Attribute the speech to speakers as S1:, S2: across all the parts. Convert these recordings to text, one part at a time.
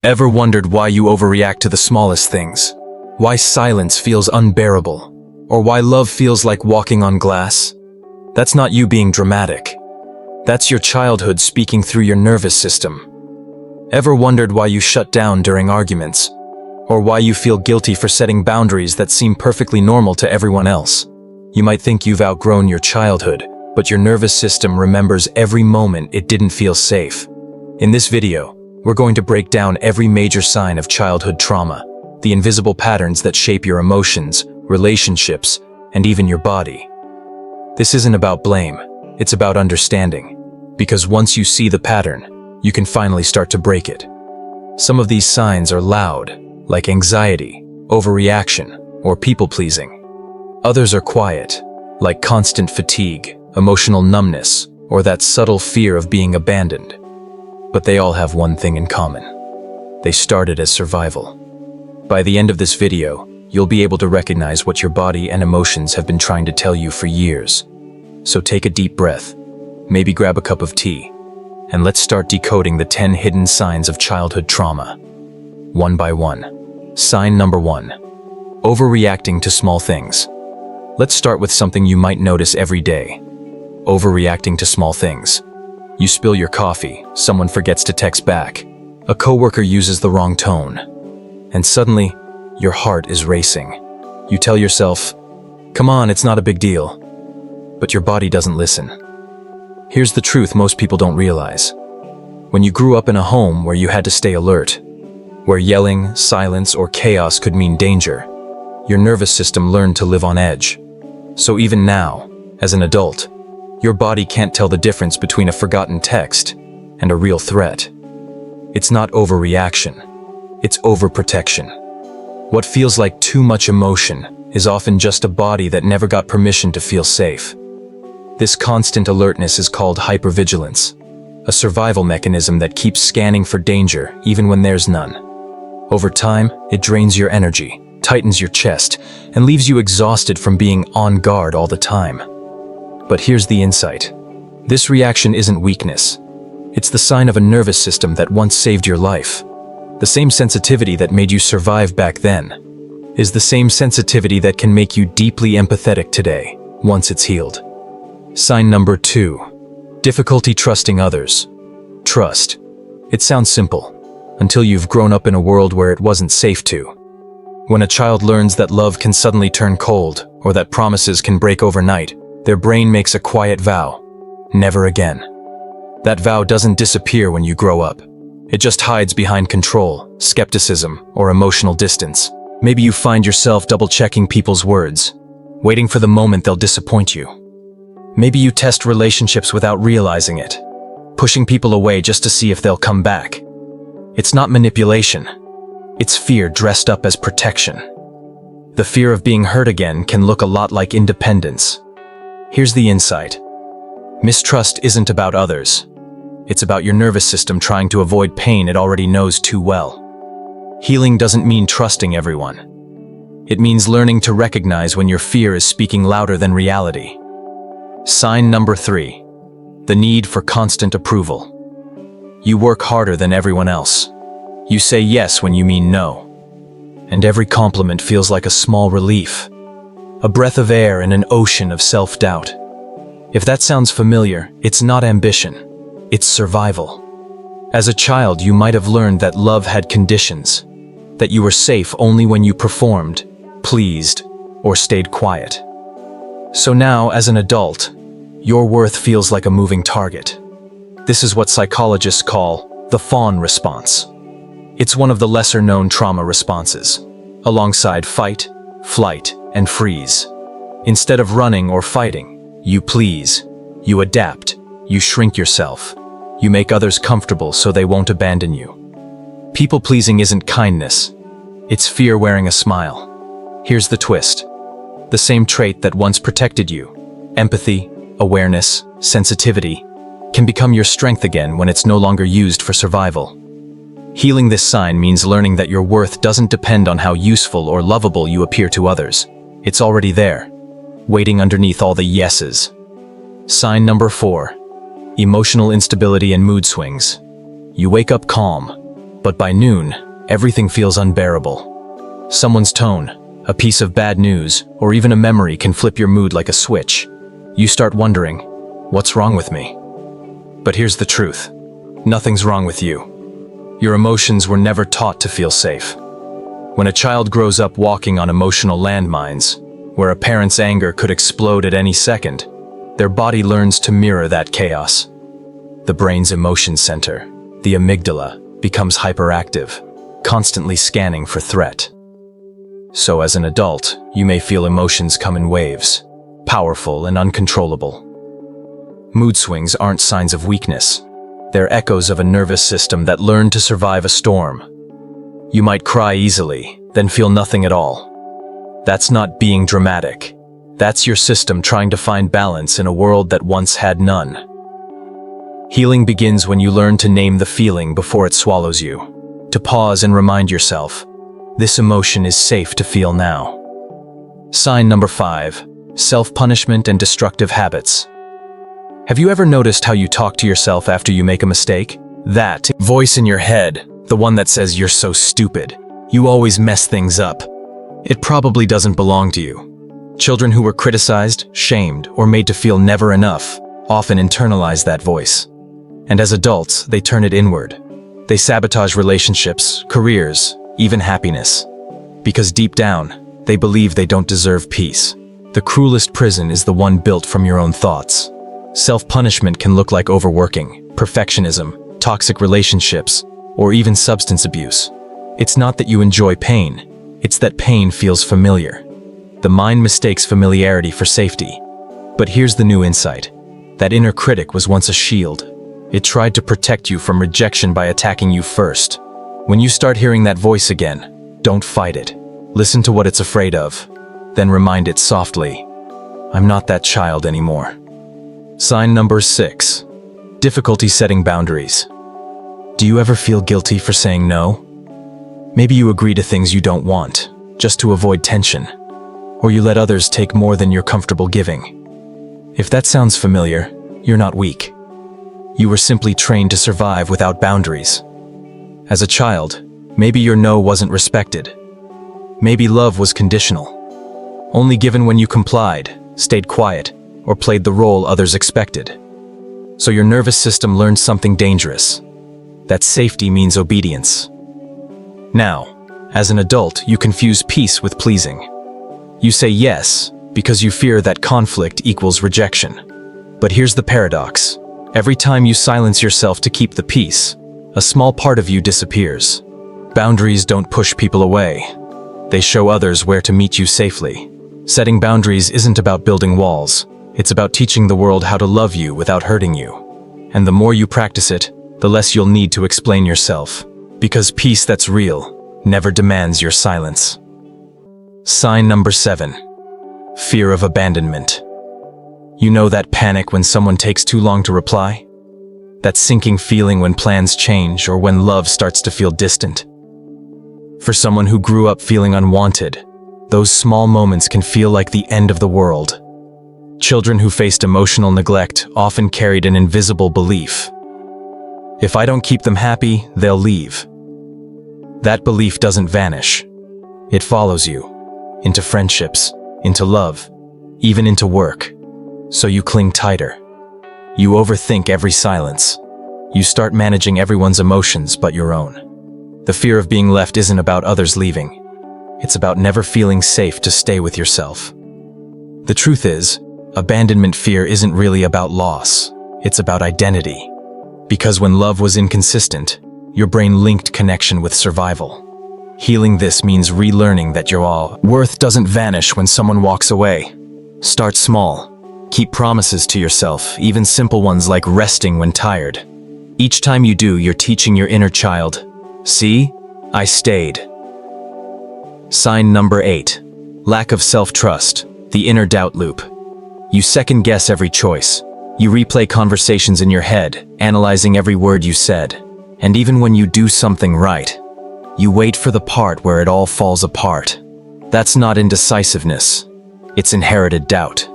S1: Ever wondered why you overreact to the smallest things? Why silence feels unbearable? Or why love feels like walking on glass? That's not you being dramatic. That's your childhood speaking through your nervous system. Ever wondered why you shut down during arguments? Or why you feel guilty for setting boundaries that seem perfectly normal to everyone else? You might think you've outgrown your childhood, but your nervous system remembers every moment it didn't feel safe. In this video, we're going to break down every major sign of childhood trauma, the invisible patterns that shape your emotions, relationships, and even your body. This isn't about blame, it's about understanding. Because once you see the pattern, you can finally start to break it. Some of these signs are loud, like anxiety, overreaction, or people-pleasing. Others are quiet, like constant fatigue, emotional numbness, or that subtle fear of being abandoned. But they all have one thing in common. They started as survival. By the end of this video, you'll be able to recognize what your body and emotions have been trying to tell you for years. So take a deep breath, maybe grab a cup of tea, and let's start decoding the 10 hidden signs of childhood trauma. One by one. Sign number 1. Overreacting to small things. Let's start with something you might notice every day. Overreacting to small things. You spill your coffee, someone forgets to text back, a coworker uses the wrong tone, and suddenly, your heart is racing. You tell yourself, "Come on, it's not a big deal." But your body doesn't listen. Here's the truth most people don't realize. When you grew up in a home where you had to stay alert, where yelling, silence, or chaos could mean danger, your nervous system learned to live on edge. So even now, as an adult, your body can't tell the difference between a forgotten text and a real threat. It's not overreaction, it's overprotection. What feels like too much emotion is often just a body that never got permission to feel safe. This constant alertness is called hypervigilance, a survival mechanism that keeps scanning for danger even when there's none. Over time, it drains your energy, tightens your chest, and leaves you exhausted from being on guard all the time. But here's the insight. This reaction isn't weakness. It's the sign of a nervous system that once saved your life. The same sensitivity that made you survive back then is the same sensitivity that can make you deeply empathetic today, once it's healed. Sign number 2. Difficulty trusting others. Trust. It sounds simple, until you've grown up in a world where it wasn't safe to. When a child learns that love can suddenly turn cold, or that promises can break overnight, their brain makes a quiet vow: never again. That vow doesn't disappear when you grow up. It just hides behind control, skepticism, or emotional distance. Maybe you find yourself double-checking people's words, waiting for the moment they'll disappoint you. Maybe you test relationships without realizing it, pushing people away just to see if they'll come back. It's not manipulation. It's fear dressed up as protection. The fear of being hurt again can look a lot like independence. Here's the insight. Mistrust isn't about others. It's about your nervous system trying to avoid pain it already knows too well. Healing doesn't mean trusting everyone. It means learning to recognize when your fear is speaking louder than reality. Sign number 3. The need for constant approval. You work harder than everyone else. You say yes when you mean no. And every compliment feels like a small relief. A breath of air in an ocean of self-doubt. If that sounds familiar, it's not ambition, it's survival. As a child, you might have learned that love had conditions, that you were safe only when you performed, pleased, or stayed quiet. So now, as an adult, your worth feels like a moving target. This is what psychologists call the fawn response. It's one of the lesser-known trauma responses, alongside fight, flight, and freeze. Instead of running or fighting, you please, you adapt, you shrink yourself, you make others comfortable so they won't abandon you. People-pleasing isn't kindness, it's fear wearing a smile. Here's the twist. The same trait that once protected you, empathy, awareness, sensitivity, can become your strength again when it's no longer used for survival. Healing this sign means learning that your worth doesn't depend on how useful or lovable you appear to others. It's already there, waiting underneath all the yeses. Sign number 4. Emotional instability and mood swings. You wake up calm, But by noon, everything feels unbearable. Someone's tone, a piece of bad news, or even a memory can flip your mood like a switch. You start wondering, what's wrong with me? But here's the truth. Nothing's wrong with you. Your emotions were never taught to feel safe. When a child grows up walking on emotional landmines, where a parent's anger could explode at any second, their body learns to mirror that chaos. The brain's emotion center, the amygdala, becomes hyperactive, constantly scanning for threat. So as an adult, you may feel emotions come in waves, powerful and uncontrollable. Mood swings aren't signs of weakness. They're echoes of a nervous system that learned to survive a storm. You might cry easily, then feel nothing at all. That's not being dramatic. That's your system trying to find balance in a world that once had none. Healing begins when you learn to name the feeling before it swallows you, to pause and remind yourself, this emotion is safe to feel now. Sign number 5, self-punishment and destructive habits. Have you ever noticed how you talk to yourself after you make a mistake? That voice in your head, the one that says you're so stupid, you always mess things up. It probably doesn't belong to you. Children who were criticized, shamed, or made to feel never enough often internalize that voice. And as adults, they turn it inward. They sabotage relationships, careers, even happiness. Because deep down, they believe they don't deserve peace. The cruelest prison is the one built from your own thoughts. Self-punishment can look like overworking, perfectionism, toxic relationships, or even substance abuse. It's not that you enjoy pain, it's that pain feels familiar. The mind mistakes familiarity for safety. But here's the new insight. That inner critic was once a shield. It tried to protect you from rejection by attacking you first. When you start hearing that voice again, don't fight it. Listen to what it's afraid of. Then remind it softly, I'm not that child anymore. Sign number 6, difficulty setting boundaries. Do you ever feel guilty for saying no? Maybe you agree to things you don't want, just to avoid tension. Or you let others take more than you're comfortable giving. If that sounds familiar, you're not weak. You were simply trained to survive without boundaries. As a child, maybe your no wasn't respected. Maybe love was conditional, only given when you complied, stayed quiet, or played the role others expected. So your nervous system learned something dangerous, that safety means obedience. Now, as an adult, you confuse peace with pleasing. You say yes because you fear that conflict equals rejection. But here's the paradox. Every time you silence yourself to keep the peace, a small part of you disappears. Boundaries don't push people away. They show others where to meet you safely. Setting boundaries isn't about building walls. It's about teaching the world how to love you without hurting you. And the more you practice it, the less you'll need to explain yourself. Because peace that's real never demands your silence. Sign number 7, fear of abandonment. You know that panic when someone takes too long to reply? That sinking feeling when plans change or when love starts to feel distant? For someone who grew up feeling unwanted, those small moments can feel like the end of the world. Children who faced emotional neglect often carried an invisible belief. If I don't keep them happy, they'll leave. That belief doesn't vanish. It follows you, into friendships, into love, even into work. So you cling tighter. You overthink every silence. You start managing everyone's emotions but your own. The fear of being left isn't about others leaving. It's about never feeling safe to stay with yourself. The truth is, abandonment fear isn't really about loss. It's about identity. Because when love was inconsistent, your brain linked connection with survival. Healing this means relearning that your worth doesn't vanish when someone walks away. Start small. Keep promises to yourself, even simple ones like resting when tired. Each time you do, you're teaching your inner child, see, I stayed. Sign number 8, lack of self-trust, the inner doubt loop. You second-guess every choice. You replay conversations in your head, analyzing every word you said. And even when you do something right, you wait for the part where it all falls apart. That's not indecisiveness. It's inherited doubt.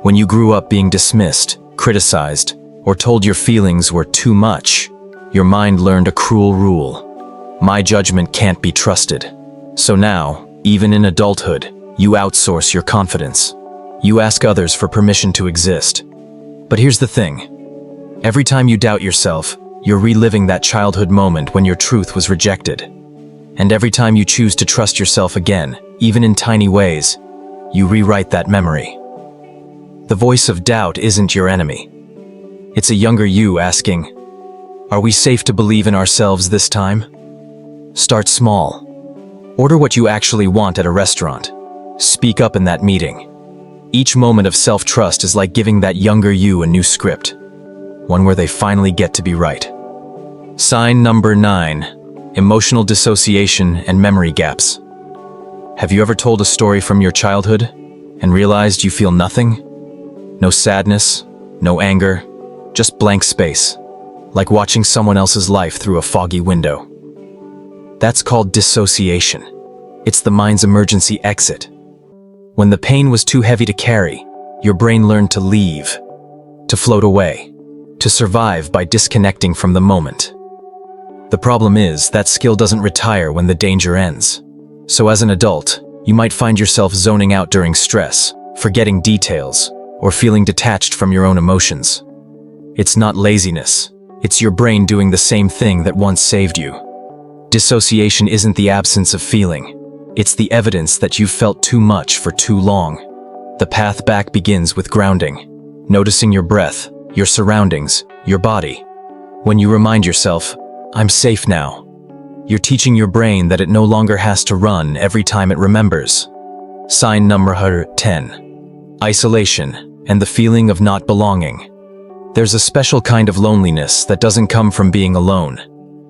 S1: When you grew up being dismissed, criticized, or told your feelings were too much, your mind learned a cruel rule. My judgment can't be trusted. So now, even in adulthood, you outsource your confidence. You ask others for permission to exist. But here's the thing. Every time you doubt yourself, you're reliving that childhood moment when your truth was rejected. And every time you choose to trust yourself again, even in tiny ways, you rewrite that memory. The voice of doubt isn't your enemy. It's a younger you asking, "Are we safe to believe in ourselves this time?" Start small. Order what you actually want at a restaurant. Speak up in that meeting. Each moment of self-trust is like giving that younger you a new script, one where they finally get to be right. Sign number 9, emotional dissociation and memory gaps. Have you ever told a story from your childhood and realized you feel nothing? No sadness, no anger, just blank space, like watching someone else's life through a foggy window. That's called dissociation. It's the mind's emergency exit. When the pain was too heavy to carry, your brain learned to leave, to float away, to survive by disconnecting from the moment. The problem is, that skill doesn't retire when the danger ends. So as an adult, you might find yourself zoning out during stress, forgetting details, or feeling detached from your own emotions. It's not laziness. It's your brain doing the same thing that once saved you. Dissociation isn't the absence of feeling. It's the evidence that you've felt too much for too long. The path back begins with grounding, noticing your breath, your surroundings, your body. When you remind yourself, "I'm safe now," you're teaching your brain that it no longer has to run every time it remembers. Sign number 10. Isolation and the feeling of not belonging. There's a special kind of loneliness that doesn't come from being alone.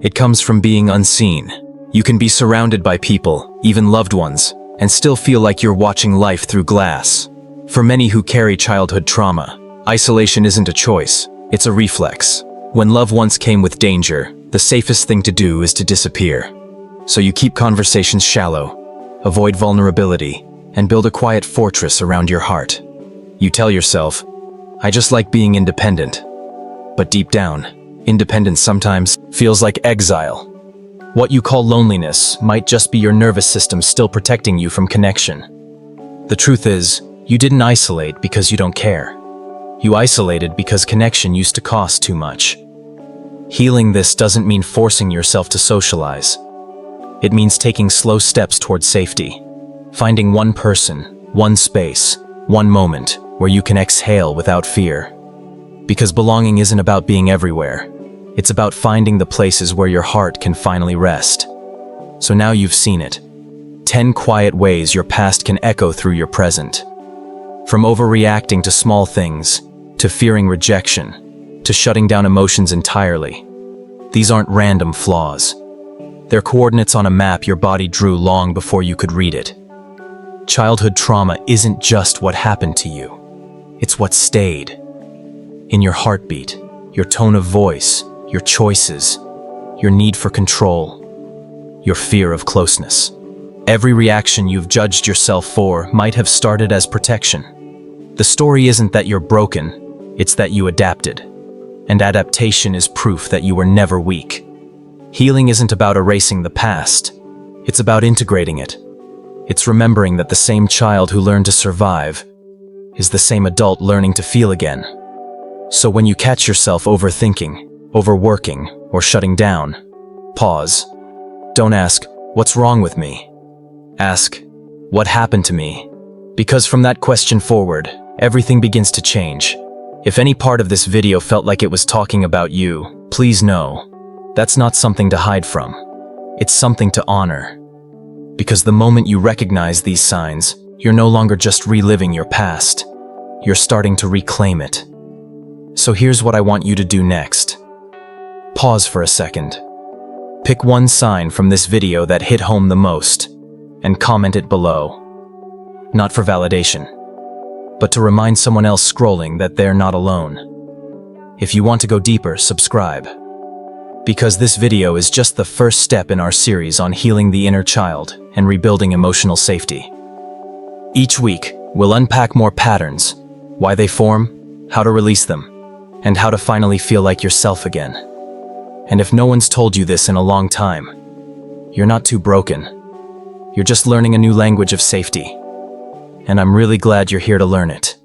S1: It comes from being unseen. You can be surrounded by people, even loved ones, and still feel like you're watching life through glass. For many who carry childhood trauma, isolation isn't a choice, it's a reflex. When love once came with danger, the safest thing to do is to disappear. So you keep conversations shallow, avoid vulnerability, and build a quiet fortress around your heart. You tell yourself, "I just like being independent." But deep down, independence sometimes feels like exile. What you call loneliness might just be your nervous system still protecting you from connection. The truth is, you didn't isolate because you don't care. You isolated because connection used to cost too much. Healing this doesn't mean forcing yourself to socialize. It means taking slow steps towards safety. Finding one person, one space, one moment where you can exhale without fear. Because belonging isn't about being everywhere. It's about finding the places where your heart can finally rest. So now you've seen it. 10 quiet ways your past can echo through your present. From overreacting to small things, to fearing rejection, to shutting down emotions entirely. These aren't random flaws. They're coordinates on a map your body drew long before you could read it. Childhood trauma isn't just what happened to you. It's what stayed. In your heartbeat, your tone of voice, your choices, your need for control, your fear of closeness. Every reaction you've judged yourself for might have started as protection. The story isn't that you're broken, it's that you adapted. And adaptation is proof that you were never weak. Healing isn't about erasing the past, it's about integrating it. It's remembering that the same child who learned to survive is the same adult learning to feel again. So when you catch yourself overthinking, overworking, or shutting down, pause. Don't ask, "What's wrong with me?" Ask, "What happened to me?" Because from that question forward, everything begins to change. If any part of this video felt like it was talking about you, please know, that's not something to hide from. It's something to honor. Because the moment you recognize these signs, you're no longer just reliving your past. You're starting to reclaim it. So here's what I want you to do next. Pause for a second. Pick one sign from this video that hit home the most, and comment it below. Not for validation, but to remind someone else scrolling that they're not alone. If you want to go deeper, subscribe. Because this video is just the first step in our series on healing the inner child and rebuilding emotional safety. Each week, we'll unpack more patterns, why they form, how to release them, and how to finally feel like yourself again. And if no one's told you this in a long time, You're not too broken. You're just learning a new language of safety. And I'm really glad you're here to learn it.